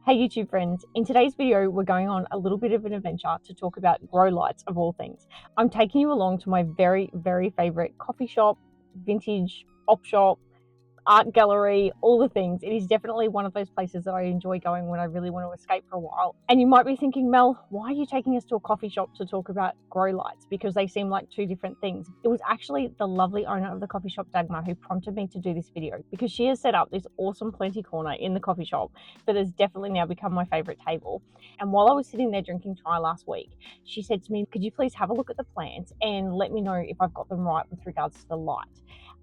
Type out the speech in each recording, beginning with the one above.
Hey YouTube friends, in today's video we're going on a little bit of an adventure to talk about grow lights of all things. I'm taking you along to my very favourite coffee shop, vintage op shop, art gallery, all the things. It is definitely one of those places that I enjoy going when I really want to escape for a while. And you might be thinking, Mel, why are you taking us to a coffee shop to talk about grow lights? Because they seem like two different things. It was actually the lovely owner of the coffee shop, Dagmar, who prompted me to do this video because she has set up this awesome plenty corner in the coffee shop that has definitely now become my favourite table. And while I was sitting there drinking chai last week, she said to me, could you please have a look at the plants and let me know if I've got them right with regards to the light?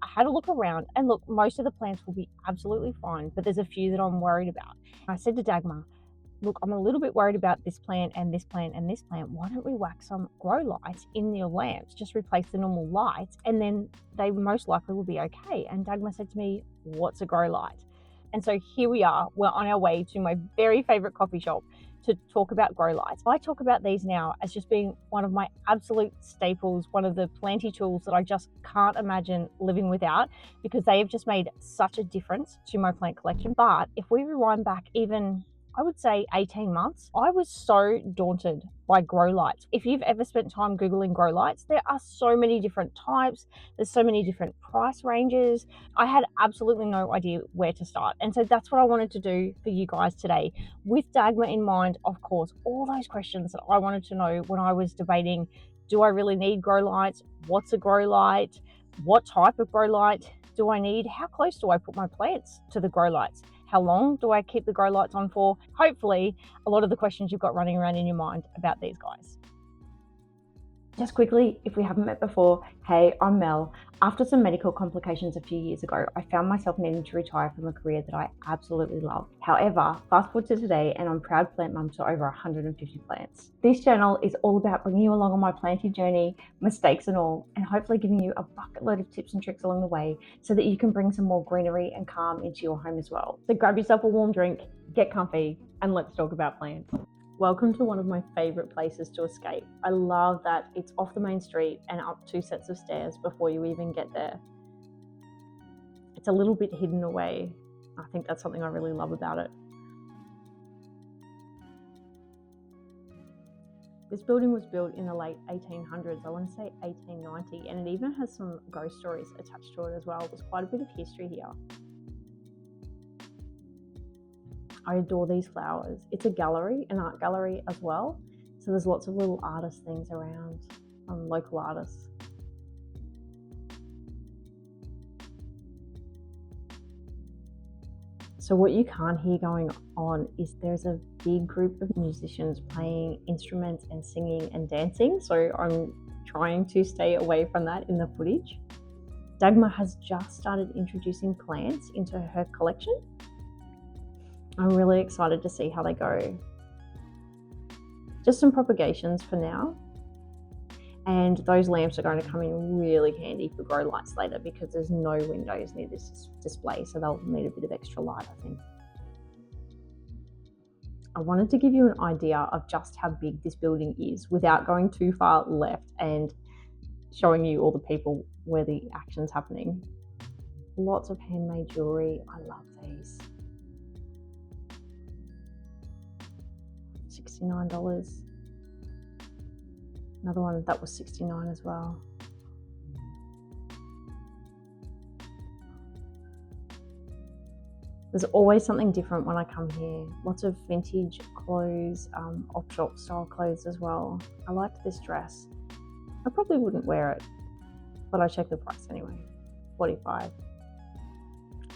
I had a look around and look, most of the plants will be absolutely fine, but there's a few that I'm worried about. I said to Dagmar, look, I'm a little bit worried about this plant and this plant and this plant. Why don't we whack some grow lights in your lamps? Just replace the normal lights and then they most likely will be okay. And Dagmar said to me, what's a grow light? And so here we are, we're on our way to my very favorite coffee shop to talk about grow lights. I talk about these now as just being one of my absolute staples, one of the planty tools that I just can't imagine living without because they have just made such a difference to my plant collection. But if we rewind back even, I would say 18 months, I was so daunted by grow lights. If you've ever spent time Googling grow lights, there are so many different types. There's so many different price ranges. I had absolutely no idea where to start. And so that's what I wanted to do for you guys today with Dagmar in mind, of course, all those questions that I wanted to know when I was debating, do I really need grow lights? What's a grow light? What type of grow light do I need? How close do I put my plants to the grow lights? How long do I keep the grow lights on for? Hopefully, a lot of the questions you've got running around in your mind about these guys. Just quickly, if we haven't met before, hey, I'm Mel. After some medical complications a few years ago, I found myself needing to retire from a career that I absolutely loved. However, fast forward to today and I'm proud plant mum to over 150 plants. This channel is all about bringing you along on my planting journey, mistakes and all, and hopefully giving you a bucket load of tips and tricks along the way so that you can bring some more greenery and calm into your home as well. So grab yourself a warm drink, get comfy, and let's talk about plants. Welcome to one of my favourite places to escape. I love that it's off the main street and up 2 sets of stairs before you even get there. It's a little bit hidden away. I think that's something I really love about it. This building was built in the late 1800s, I want to say 1890, and it even has some ghost stories attached to it as well. There's quite a bit of history here. I adore these flowers. It's a gallery, an art gallery as well. So there's lots of little artist things around, local artists. So what you can't hear going on is there's a big group of musicians playing instruments and singing and dancing. So I'm trying to stay away from that in the footage. Dagmar has just started introducing plants into her collection. I'm really excited to see how they go. Just some propagations for now. And those lamps are going to come in really handy for grow lights later because there's no windows near this display, so they'll need a bit of extra light, I think. I wanted to give you an idea of just how big this building is without going too far left and showing you all the people where the action's happening. Lots of handmade jewelry. I love these. $69. Another one that was $69 as well. There's always something different when I come here. Lots of vintage clothes, op shop style clothes as well. I liked this dress. I probably wouldn't wear it, but I checked the price anyway. $45.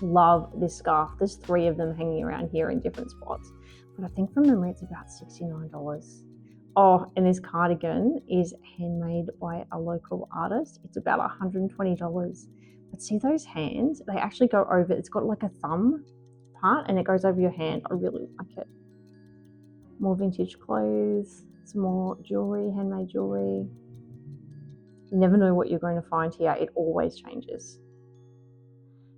Love this scarf. There's 3 of them hanging around here in different spots. But I think from memory it's about $69. Oh, and this cardigan is handmade by a local artist. It's about $120. But see those hands? They actually go over, it's got like a thumb part and it goes over your hand. I really like it. More vintage clothes, some more jewelry, handmade jewelry. You never know what you're going to find here. It always changes.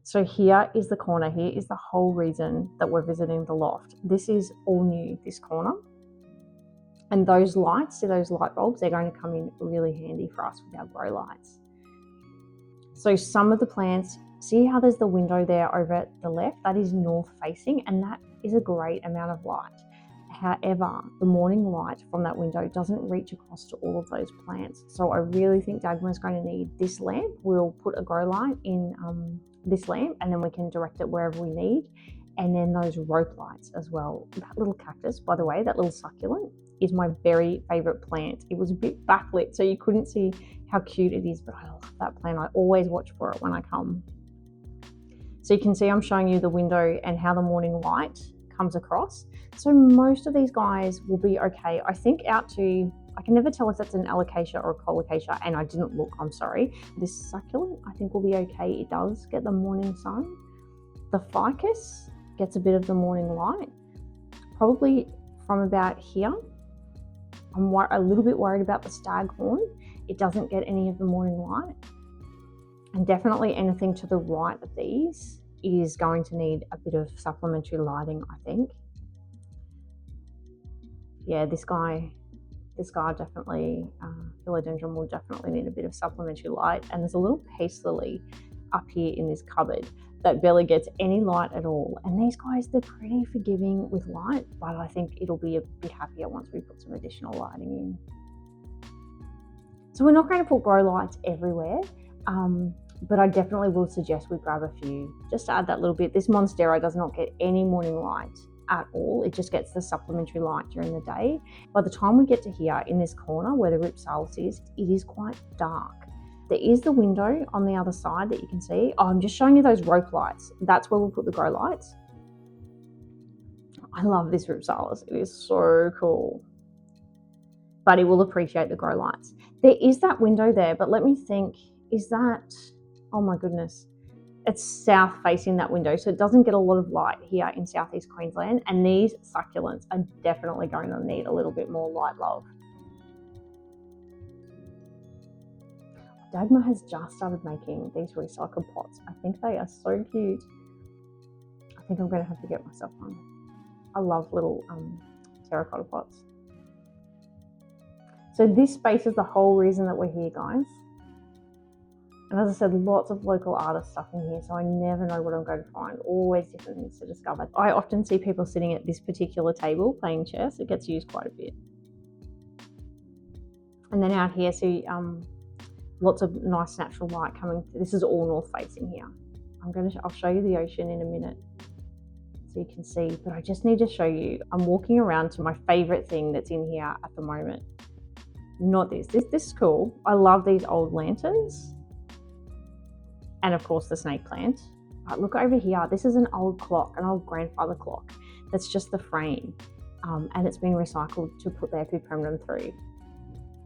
So here is the corner. Here is the whole reason that we're visiting the loft. This is all new, this corner. And those lights, see those light bulbs, they're going to come in really handy for us with our grow lights. So some of the plants, see how there's the window there over at the left? That is north facing, and that is a great amount of light. However, the morning light from that window doesn't reach across to all of those plants. So I really think Dagmar is going to need this lamp. We'll put a grow light in this lamp, and then we can direct it wherever we need. And then those rope lights as well. That little cactus, by the way, that little succulent, is my very favorite plant. It was a bit backlit, so you couldn't see how cute it is, but I love that plant. I always watch for it when I come. So you can see I'm showing you the window and how the morning light comes across. So most of these guys will be okay. I think out to, I can never tell if that's an alocasia or a colocasia, and I didn't look, I'm sorry. This succulent, I think will be okay. It does get the morning sun. The ficus gets a bit of the morning light. Probably from about here. I'm a little bit worried about the staghorn. It doesn't get any of the morning light. And definitely anything to the right of these is going to need a bit of supplementary lighting, I think. Yeah, this guy definitely, philodendron will definitely need a bit of supplementary light. And there's a little peace lily up here in this cupboard that barely gets any light at all. And these guys, they're pretty forgiving with light, but I think it'll be a bit happier once we put some additional lighting in. So we're not going to put grow lights everywhere, but I definitely will suggest we grab a few just to add that little bit. This Monstera does not get any morning light at all. It just gets the supplementary light during the day. By the time we get to here in this corner where the Ripsalis is, it is quite dark. There is the window on the other side that you can see. Oh, I'm just showing you those rope lights. That's where we'll put the grow lights. I love this Ripsalis. It is so cool. But it will appreciate the grow lights. There is that window there, but let me think, is that, oh my goodness. It's south facing that window, so it doesn't get a lot of light here in southeast Queensland. And these succulents are definitely going to need a little bit more light, love. Dagmar has just started making these recycled pots. I think they are so cute. I think I'm going to have to get myself one. I love little terracotta pots. So this space is the whole reason that we're here, guys. And as I said, lots of local artist stuff in here, so I never know what I'm going to find. Always different things to discover. I often see people sitting at this particular table playing chess. It gets used quite a bit. And then out here, see lots of nice natural light coming. This is all north facing here. I'll show you the ocean in a minute so you can see, but I just need to show you. I'm walking around to my favorite thing that's in here at the moment. Not this. This is cool. I love these old lanterns. And of course the snake plant. But look over here. This is an old clock, an old grandfather clock. That's just the frame. And it's been recycled to put the epiprenum through.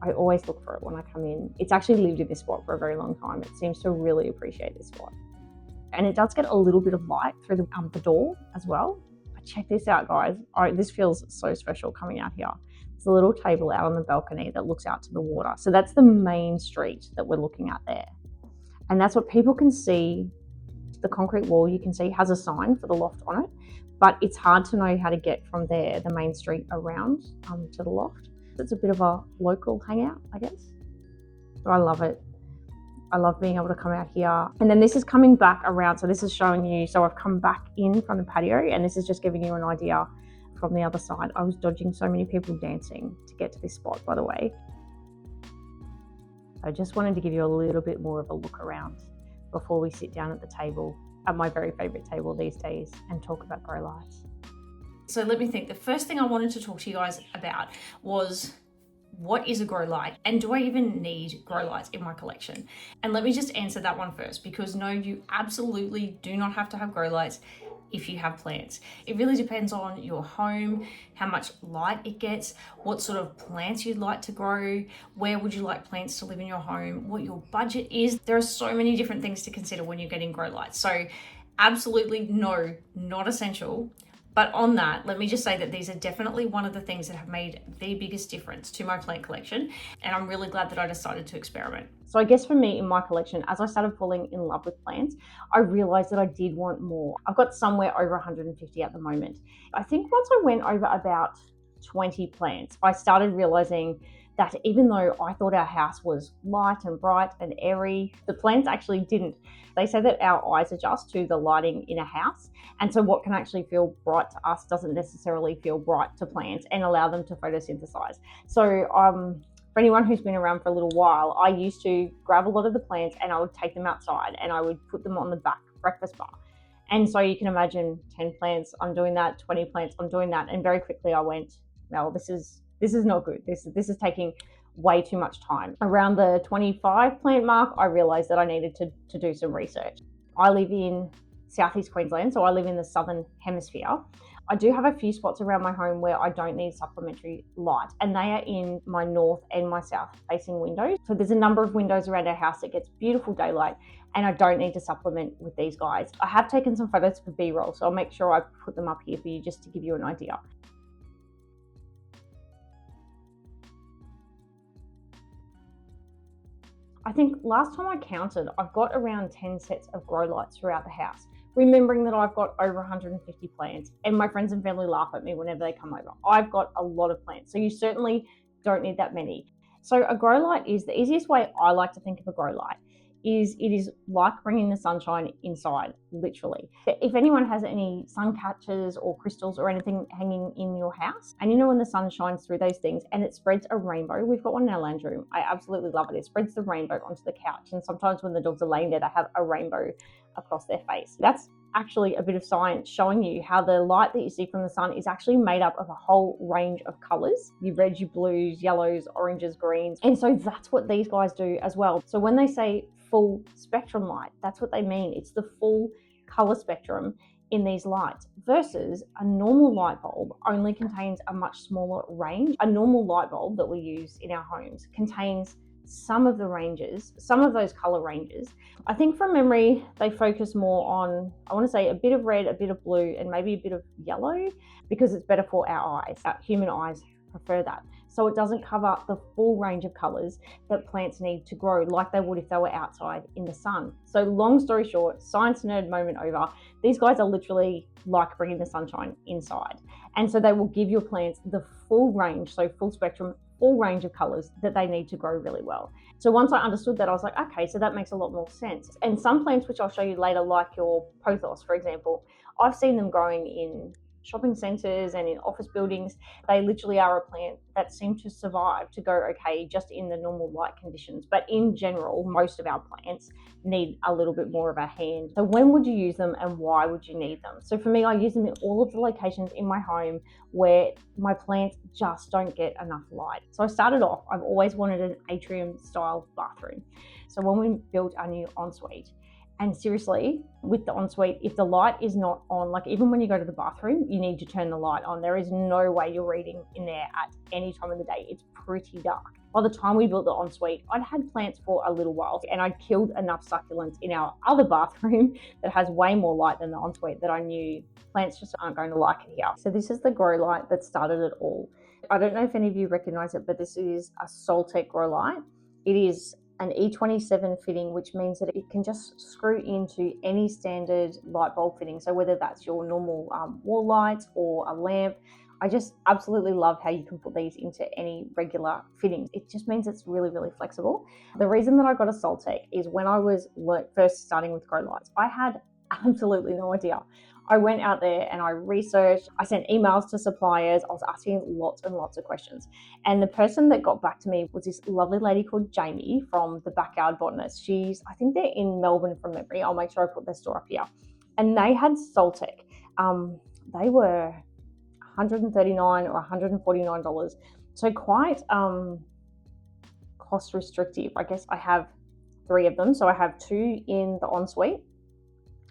I always look for it when I come in. It's actually lived in this spot for a very long time. It seems to really appreciate this spot. And it does get a little bit of light through the door as well. But check this out, guys. This feels so special coming out here. There's a little table out on the balcony that looks out to the water. So that's the main street that we're looking at there. And that's what people can see. The concrete wall you can see has a sign for the loft on it, but it's hard to know how to get from there, the main street, around to the loft. It's a bit of a local hangout, I guess. But I love it. I love being able to come out here. And then this is coming back around. So this is showing you, so I've come back in from the patio, and this is just giving you an idea from the other side. I was dodging so many people dancing to get to this spot, by the way. I just wanted to give you a little bit more of a look around before we sit down at the table, at my very favorite table these days, and talk about grow lights. So let me think. The first thing I wanted to talk to you guys about was, what is a grow light, and do I even need grow lights in my collection? And let me just answer that one first, because no, you absolutely do not have to have grow lights if you have plants. It really depends on your home, how much light it gets, what sort of plants you'd like to grow, where would you like plants to live in your home, what your budget is. There are so many different things to consider when you're getting grow lights. So absolutely no, not essential. But on that, let me just say that these are definitely one of the things that have made the biggest difference to my plant collection. And I'm really glad that I decided to experiment. So I guess for me in my collection, as I started falling in love with plants, I realized that I did want more. I've got somewhere over 150 at the moment. I think once I went over about 20 plants, I started realizing that even though I thought our house was light and bright and airy, the plants actually didn't. They say that our eyes adjust to the lighting in a house, and so what can actually feel bright to us doesn't necessarily feel bright to plants and allow them to photosynthesize. So for anyone who's been around for a little while, I used to grab a lot of the plants and I would take them outside and I would put them on the back breakfast bar. And so you can imagine 10 plants, I'm doing that, 20 plants, I'm doing that. And very quickly I went, no, this is not good. This is taking way too much time. Around the 25 plant mark, I realized that I needed to do some research. I live in Southeast Queensland, so I live in the southern hemisphere. I do have a few spots around my home where I don't need supplementary light, and they are in my north and my south facing windows. So there's a number of windows around our house that gets beautiful daylight, and I don't need to supplement with these guys. I have taken some photos for B-roll, so I'll make sure I put them up here for you just to give you an idea. I think last time I counted, I've got around 10 sets of grow lights throughout the house, remembering that I've got over 150 plants, and my friends and family laugh at me whenever they come over. I've got a lot of plants, so you certainly don't need that many. So a grow light is the easiest way I like to think of a grow light. It is like bringing the sunshine inside, literally. If anyone has any sun catchers or crystals or anything hanging in your house, and you know when the sun shines through those things and it spreads a rainbow, we've got one in our lounge room. I absolutely love it. It spreads the rainbow onto the couch, and sometimes when the dogs are laying there, they have a rainbow across their face. That's actually a bit of science showing you how the light that you see from the sun is actually made up of a whole range of colors, your reds, your blues, yellows, oranges, greens. And so that's what these guys do as well. So when they say full spectrum light, that's what they mean. It's the full color spectrum in these lights versus a normal light bulb only contains a much smaller range. A normal light bulb that we use in our homes contains some of the ranges, some of those color ranges. I think from memory, they focus more on, I want to say, a bit of red, a bit of blue, and maybe a bit of yellow because it's better for our eyes. Our human eyes prefer that. So it doesn't cover the full range of colors that plants need to grow like they would if they were outside in the sun. So long story short, science nerd moment over. These guys are literally like bringing the sunshine inside. And so they will give your plants the full range, so full spectrum, full range of colors that they need to grow really well. So once I understood that, I was like, okay, so that makes a lot more sense. And some plants, which I'll show you later, like your pothos, for example, I've seen them growing in shopping centers and in office buildings. They literally are a plant that seem to survive, to go okay just in the normal light conditions. But in general, most of our plants need a little bit more of a hand. So when would you use them and why would you need them? So for me, I use them in all of the locations in my home where my plants just don't get enough light. So I started off, I've always wanted an atrium style bathroom. So when we built our new ensuite, and seriously, with the ensuite, if the light is not on, like even when you go to the bathroom, you need to turn the light on. There is no way you're reading in there at any time of the day. It's pretty dark. By the time we built the ensuite, I'd had plants for a little while and I'd killed enough succulents in our other bathroom that has way more light than the ensuite that I knew plants just aren't going to like it here. So this is the grow light that started it all. I don't know if any of you recognize it, but this is a Soltech grow light. It is an E27 fitting, which means that it can just screw into any standard light bulb fitting. So whether that's your normal wall lights or a lamp, I just absolutely love how you can put these into any regular fittings. It just means it's really, really flexible. The reason that I got a Soltech is when I was first starting with grow lights, I had absolutely no idea. I went out there and I researched, I sent emails to suppliers, I was asking lots and lots of questions. And the person that got back to me was this lovely lady called Jamie from the Backyard Botanist. I think they're in Melbourne from memory. I'll make sure I put their store up here. And they had Soltech. They were $139 or $149. So quite cost restrictive. I guess I have 3 of them. So I have 2 in the ensuite,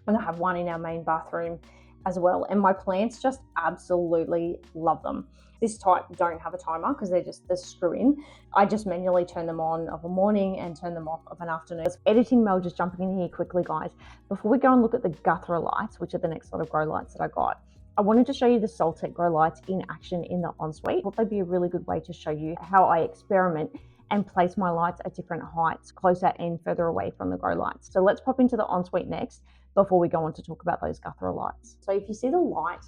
and I have 1 in our main bathroom as well. And my plants just absolutely love them. This type don't have a timer because they're screw in. I just manually turn them on of a morning and turn them off of an afternoon. Editing Mel just jumping in here quickly, guys. Before we go and look at the Guthra lights, which are the next lot of grow lights that I got, I wanted to show you the Soltech grow lights in action in the ensuite. I thought they'd be a really good way to show you how I experiment and place my lights at different heights, closer and further away from the grow lights. So let's pop into the ensuite next before we go on to talk about those Guthra lights. So if you see the light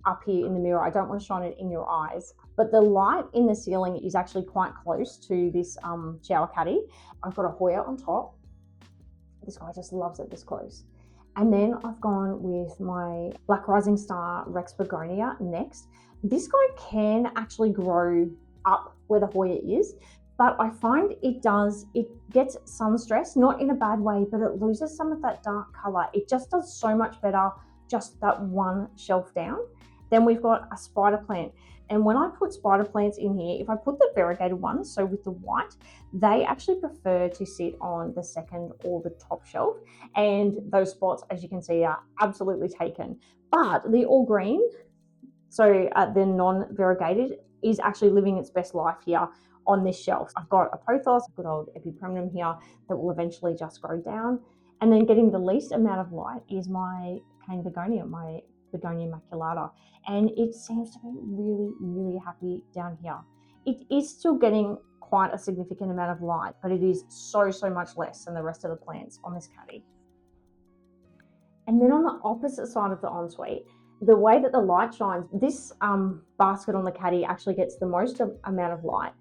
up here in the mirror. I don't want to shine it in your eyes. But the light in the ceiling is actually quite close to this shower caddy. I've got a Hoya on top. This guy just loves it this close. And then I've gone with my Black Rising Star Rex Begonia next. This guy can actually grow up where the Hoya is, but I find it gets sun stress, not in a bad way, but it loses some of that dark color. It just does so much better just that one shelf down. Then we've got a spider plant. And when I put spider plants in here, if I put the variegated ones, so with the white, they actually prefer to sit on the second or the top shelf. And those spots, as you can see, are absolutely taken. But the all green, so the non-variegated, is actually living its best life here on this shelf. I've got a pothos, a good old epipremnum here that will eventually just grow down. And then getting the least amount of light is my cane begonia, my Begonia maculata, and it seems to be really, really happy down here. It is still getting quite a significant amount of light, but it is so much less than the rest of the plants on this caddy. And then on the opposite side of the ensuite, the way that the light shines, this basket on the caddy actually gets the most amount of light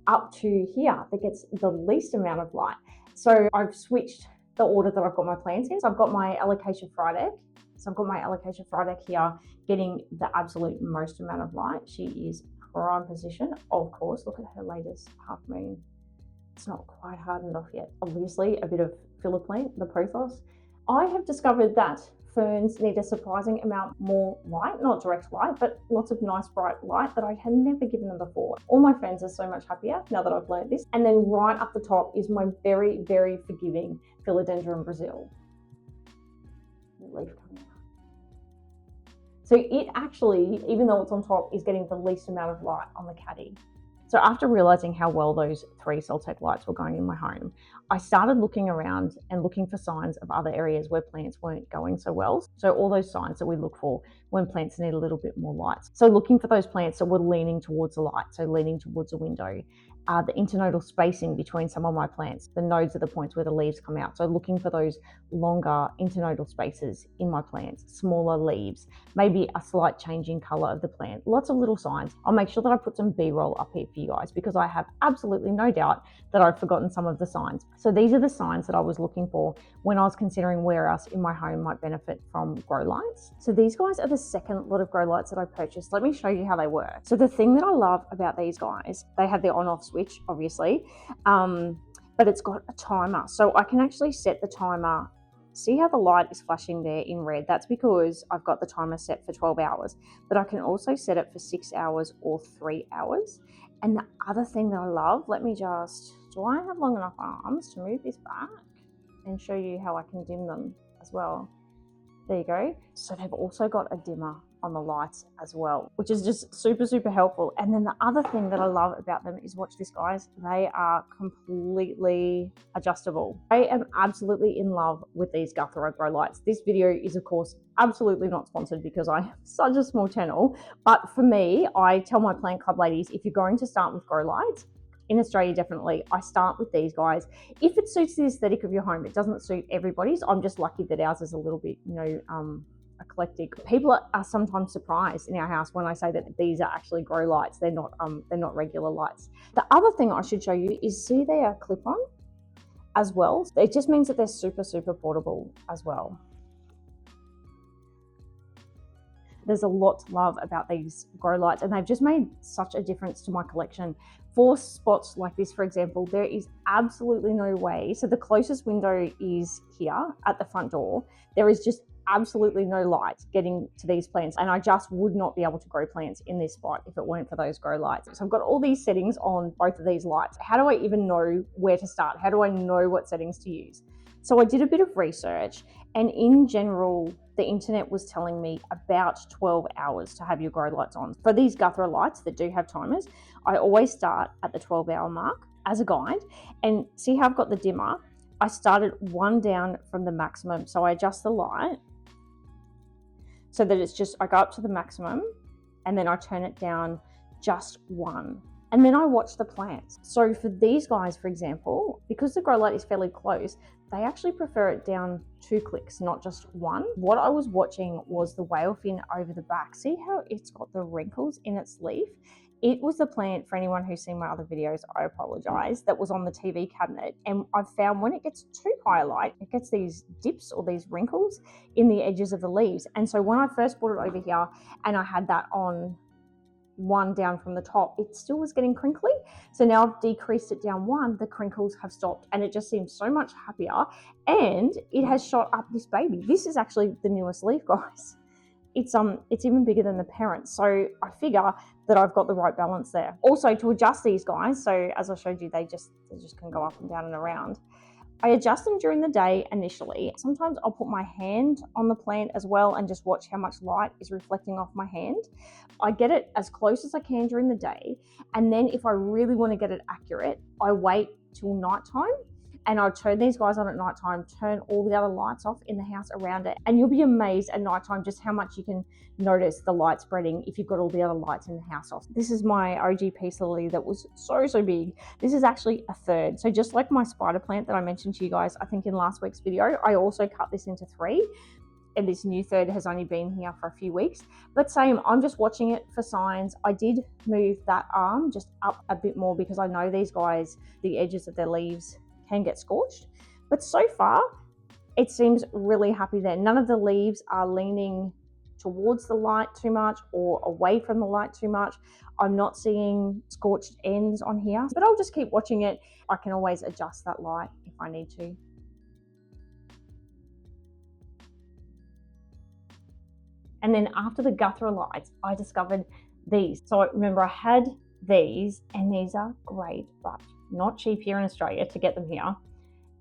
up to here that gets the least amount of light. So I've switched the order that I've got my plants in. So I've got my Alocasia Frydek. So I've got my Alocasia Frydek here getting the absolute most amount of light. She is prime position, of course. Look at her latest half moon. It's not quite hardened off yet. Obviously, a bit of filler plant, the pothos. I have discovered that ferns need a surprising amount more light, not direct light, but lots of nice bright light that I had never given them before. All my ferns are so much happier now that I've learned this. And then right up the top is my very, very forgiving Philodendron Brazil. Leaf coming out. So it actually, even though it's on top, is getting the least amount of light on the caddy. So after realizing how well those 3 Soltech lights were going in my home, I started looking around and looking for signs of other areas where plants weren't going so well. So all those signs that we look for when plants need a little bit more light. So looking for those plants that were leaning towards the light, so leaning towards a window. The internodal spacing between some of my plants, the nodes are the points where the leaves come out. So looking for those longer internodal spaces in my plants, smaller leaves, maybe a slight change in color of the plant, lots of little signs. I'll make sure that I put some B-roll up here for you guys because I have absolutely no doubt that I've forgotten some of the signs. So these are the signs that I was looking for when I was considering where else in my home might benefit from grow lights. So these guys are the second lot of grow lights that I purchased. Let me show you how they work. So the thing that I love about these guys, they have the on-off switch, obviously, but it's got a timer. So I can actually set the timer. See how the light is flashing there in red? That's because I've got the timer set for 12 hours, but I can also set it for 6 hours or 3 hours. And the other thing that I love, do I have long enough arms to move this back and show you how I can dim them as well? There you go. So they've also got a dimmer on the lights as well, which is just super helpful. And then the other thing that I love about them is, watch this guys, they are completely adjustable. I am absolutely in love with these Guthra grow lights. This video is of course absolutely not sponsored because I am such a small channel, but for me, I tell my plant club ladies, if you're going to start with grow lights, in Australia definitely, I start with these guys. If it suits the aesthetic of your home, it doesn't suit everybody's. I'm just lucky that ours is a little bit, eclectic. People are sometimes surprised in our house when I say that these are actually grow lights. They're not regular lights. The other thing I should show you is, see, they are clip-on as well. It just means that they're super portable as well. There's a lot to love about these grow lights, and they've just made such a difference to my collection. For spots like this, for example, there is absolutely no way. So the closest window is here at the front door. There is just absolutely no light getting to these plants, and I just would not be able to grow plants in this spot if it weren't for those grow lights. So I've got all these settings on both of these lights. How do I even know where to start? How do I know what settings to use? So I did a bit of research, and in general, the internet was telling me about 12 hours to have your grow lights on. For these Guthra lights that do have timers, I always start at the 12-hour mark as a guide. And see how I've got the dimmer? I started one down from the maximum. So I adjust the light so that it's just, I go up to the maximum and then I turn it down just one. And then I watch the plants. So for these guys, for example, because the grow light is fairly close, they actually prefer it down 2 clicks, not just one. What I was watching was the whale fin over the back. See how it's got the wrinkles in its leaf? It was the plant, for anyone who's seen my other videos, I apologize, that was on the TV cabinet. And I've found when it gets too high light, it gets these dips or these wrinkles in the edges of the leaves. And so when I first brought it over here and I had that on one down from the top, it still was getting crinkly. So now I've decreased it down one, the crinkles have stopped, and it just seems so much happier. And it has shot up this baby. This is actually the newest leaf, guys. It's even bigger than the parent. So I figure that I've got the right balance there. Also, to adjust these guys, so as I showed you, they just can go up and down and around. I adjust them during the day initially. Sometimes I'll put my hand on the plant as well and just watch how much light is reflecting off my hand. I get it as close as I can during the day. And then if I really want to get it accurate, I wait till nighttime and I'll turn these guys on at nighttime, turn all the other lights off in the house around it. And you'll be amazed at nighttime just how much you can notice the light spreading if you've got all the other lights in the house off. This is my OG peace lily that was so big. This is actually a third. So just like my spider plant that I mentioned to you guys, I think in last week's video, I also cut this into 3. And this new third has only been here for a few weeks. But same, I'm just watching it for signs. I did move that arm just up a bit more because I know these guys, the edges of their leaves can get scorched. But so far, it seems really happy there. None of the leaves are leaning towards the light too much or away from the light too much. I'm not seeing scorched ends on here, but I'll just keep watching it. I can always adjust that light if I need to. And then after the Guthra lights, I discovered these. So remember I had these, and these are great, but not cheap here in Australia to get them here.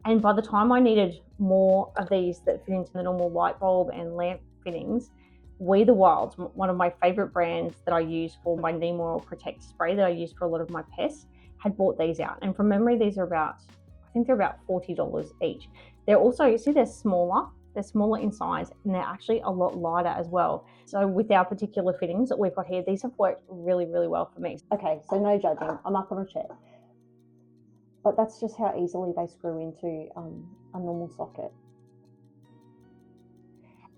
And by the time I needed more of these that fit into the normal light bulb and lamp fittings, We the Wild, one of my favorite brands that I use for my neem oil protect spray that I use for a lot of my pests, had bought these out. And from memory, these are about, I think they're about $40 each. They're also, you see, they're smaller in size, and they're actually a lot lighter as well. So with our particular fittings that we've got here, these have worked really well for me. Okay, so no judging, I'm up on a chair. But that's just how easily they screw into a normal socket.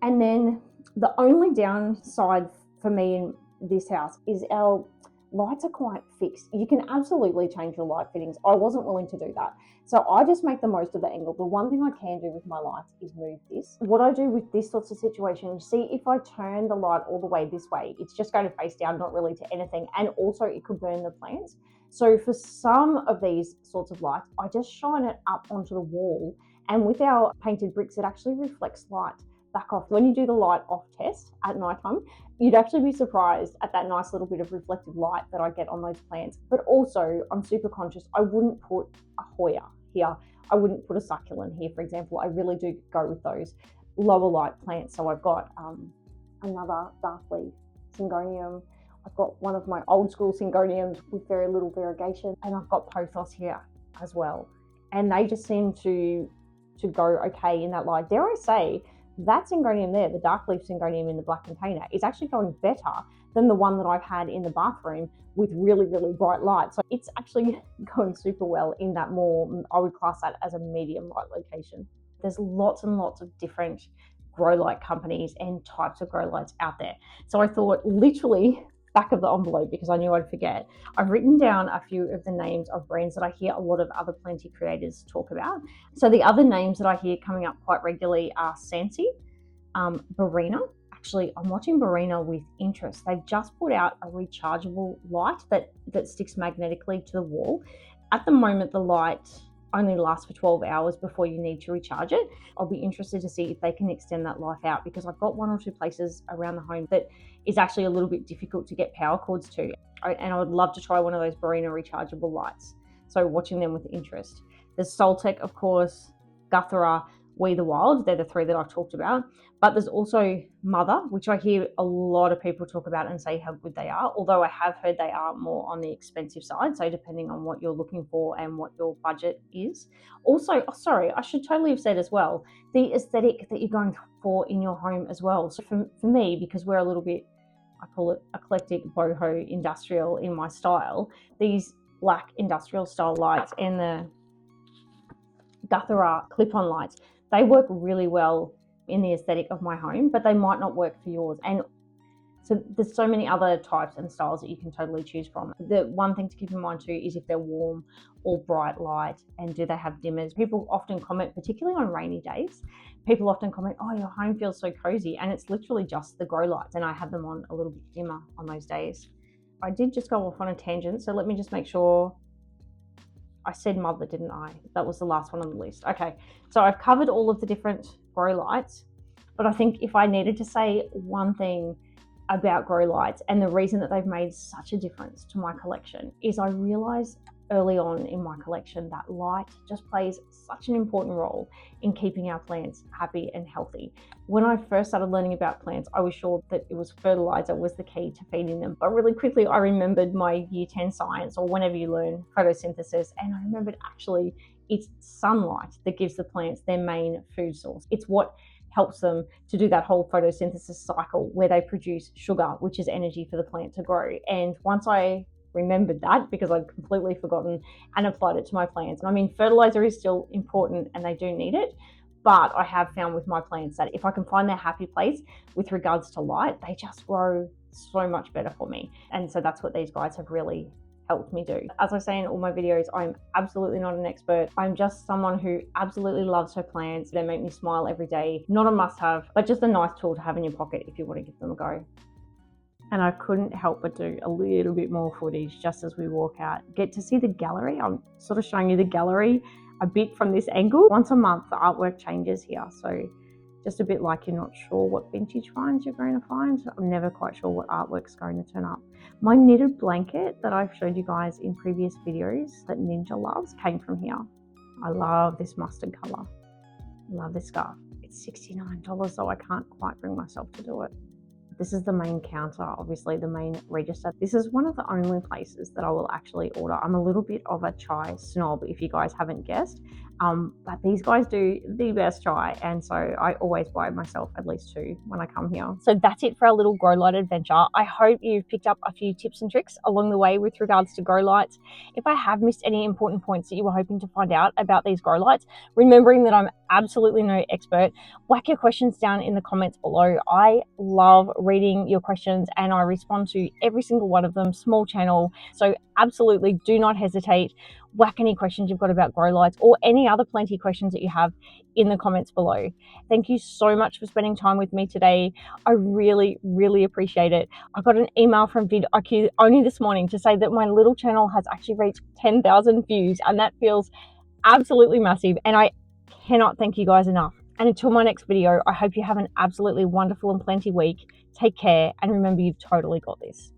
And then the only downside for me in this house is our lights are quite fixed. You can absolutely change your light fittings. I wasn't willing to do that. So I just make the most of the angle. The one thing I can do with my lights is move this. What I do with this sorts of situations, see, if I turn the light all the way this way, it's just going to face down, not really to anything. And also it could burn the plants. So for some of these sorts of lights, I just shine it up onto the wall. And with our painted bricks, it actually reflects light back off. When you do the light off test at nighttime, you'd actually be surprised at that nice little bit of reflective light that I get on those plants. But also, I'm super conscious, I wouldn't put a Hoya here. I wouldn't put a succulent here, for example. I really do go with those lower light plants. So I've got another dark leaf syngonium. I've got one of my old school syngoniums with very little variegation, and I've got pothos here as well. And they just seem to go okay in that light. Dare I say, that syngonium there, the dark leaf syngonium in the black container, is actually going better than the one that I've had in the bathroom with really bright light. So it's actually going super well in that more, I would class that as a medium light location. There's lots and lots of different grow light companies and types of grow lights out there. So I thought, literally back of the envelope, because I knew I'd forget, I've written down a few of the names of brands that I hear a lot of other planty creators talk about. So the other names that I hear coming up quite regularly are Sansi, Barina. Actually, I'm watching Barina with interest. They've just put out a rechargeable light that sticks magnetically to the wall. At the moment, the light only lasts for 12 hours before you need to recharge it. I'll be interested to see if they can extend that life out, because I've got one or two places around the home that is actually a little bit difficult to get power cords to. And I would love to try one of those Barina rechargeable lights. So watching them with interest. There's Soltech, of course, Guthra, We the Wild. They're the 3 that I've talked about. But there's also Mother, which I hear a lot of people talk about and say how good they are, although I have heard they are more on the expensive side, so depending on what you're looking for and what your budget is. Also, sorry, I should totally have said as well, the aesthetic that you're going for in your home as well. So for me, because we're a little bit I call it eclectic boho industrial in my style. These black industrial style lights and the Guthra clip-on lights, they work really well in the aesthetic of my home, but they might not work for yours. And so there's so many other types and styles that you can totally choose from. The one thing to keep in mind too is if they're warm or bright light, and do they have dimmers. People often comment, particularly on rainy days, people often comment, oh, your home feels so cozy, and it's literally just the grow lights, and I have them on a little bit dimmer on those days. I did just go off on a tangent, so let me just make sure. I said mother, didn't I? That was the last one on the list. Okay, so I've covered all of the different grow lights, but I think if I needed to say one thing about grow lights and the reason that they've made such a difference to my collection is I realized early on in my collection that light just plays such an important role in keeping our plants happy and healthy. When I first started learning about plants, I was sure that it was fertilizer was the key to feeding them, but really quickly I remembered my year 10 science, or whenever you learn photosynthesis, and I remembered actually it's sunlight that gives the plants their main food source. It's what helps them to do that whole photosynthesis cycle where they produce sugar, which is energy for the plant to grow. And once I remembered that, because I'd completely forgotten, and applied it to my plants. I mean, fertilizer is still important and they do need it, but I have found with my plants that if I can find their happy place with regards to light, they just grow so much better for me. And so that's what these guys have really helped me do. As I say in all my videos, I'm absolutely not an expert. I'm just someone who absolutely loves her plants. They make me smile every day. Not a must-have, but just a nice tool to have in your pocket if you want to give them a go. And I couldn't help but do a little bit more footage just as we walk out. Get to see the gallery. I'm sort of showing you the gallery a bit from this angle. Once a month, the artwork changes here. So just a bit like you're not sure what vintage finds you're going to find. I'm never quite sure what artwork's going to turn up. My knitted blanket that I've showed you guys in previous videos that Ninja loves came from here. I love this mustard color. I love this scarf. It's $69, so I can't quite bring myself to do it. This is the main counter, obviously the main register. This is one of the only places that I will actually order. I'm a little bit of a chai snob, if you guys haven't guessed. But these guys do the best chai, and so I always buy myself at least 2 when I come here. So that's it for our little grow light adventure. I hope you've picked up a few tips and tricks along the way with regards to grow lights. If I have missed any important points that you were hoping to find out about these grow lights, remembering that I'm absolutely no expert, whack your questions down in the comments below. I love reading your questions and I respond to every single one of them. Small channel, so absolutely do not hesitate. Whack any questions you've got about grow lights or any other plenty questions that you have in the comments below. Thank you so much for spending time with me today. I really, really appreciate it. I got an email from vidIQ only this morning to say that my little channel has actually reached 10,000 views, and that feels absolutely massive, and I cannot thank you guys enough. And until my next video, I hope you have an absolutely wonderful and plenty week. Take care, and remember, you've totally got this.